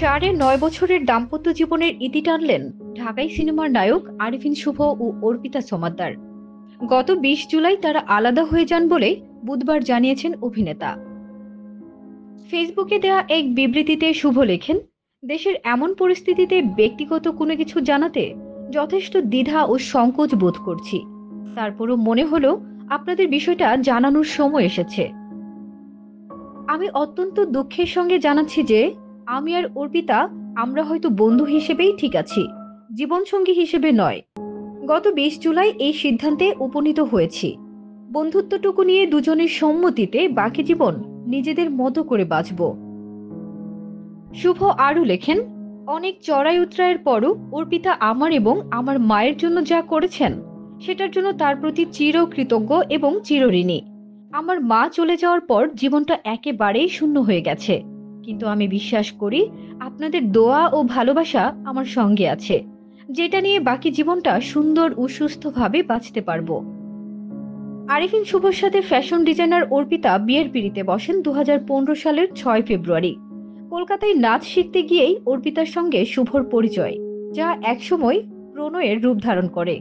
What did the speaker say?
9.5 বছরের দাম্পত্য জীবনের ইতি টানলেন ঢাকাই সিনেমার নায়ক আরিফিন শুভ ও অর্পিতা সমাদ্দার। গত 20 জুলাই তারা আলাদা হয়ে যান বলে বুধবার জানিয়েছেন অভিনেতা। ফেসবুকে দেয়া এক বিবৃতিতে শুভ লেখেন, দেশের এমন পরিস্থিতিতে ব্যক্তিগত কোনো কিছু জানাতে যথেষ্ট দ্বিধা ও সংকোচ বোধ করছি। তারপরও মনে হলো আপনাদের বিষয়টা জানানোর সময় এসেছে। আমি অত্যন্ত দুঃখের সঙ্গে জানাচ্ছি যে আমি আর অর্পিতা আমরা হয়তো বন্ধু হিসেবেই ঠিক আছি, জীবনসঙ্গী হিসেবে নয়। গত 20 জুলাই এই সিদ্ধান্তে উপনীত হয়েছি। বন্ধুত্বটুকু নিয়ে দুজনের সম্মতিতে বাকি জীবন নিজেদের মতো করে বাঁচব। শুভ আরও লেখেন, অনেক চড়াই উতরাইয়ের পরও অর্পিতা আমার এবং আমার মায়ের জন্য যা করেছেন সেটার জন্য তার প্রতি চিরকৃতজ্ঞ এবং চিরঋণী। আমার মা চলে যাওয়ার পর জীবনটা একেবারেই শূন্য হয়ে গেছে, কিন্তু আমি বিশ্বাস করি আপনাদের দোয়া ও ভালোবাসা আমার সঙ্গে আছে, যেটা নিয়ে বাকি জীবনটা সুন্দর ও সুস্থভাবে বাঁচতে পারবো। আরিফিন শুভর সাথে ফ্যাশন ডিজাইনার অর্পিতা বিয়ের পিঁড়িতে বসেন 2015 সালের 6 ফেব্রুয়ারি। কলকাতায় নাচ শিখতে গিয়েই অর্পিতার সঙ্গে শুভর পরিচয়, যা একসময় প্রণয়ের রূপ ধারণ করে।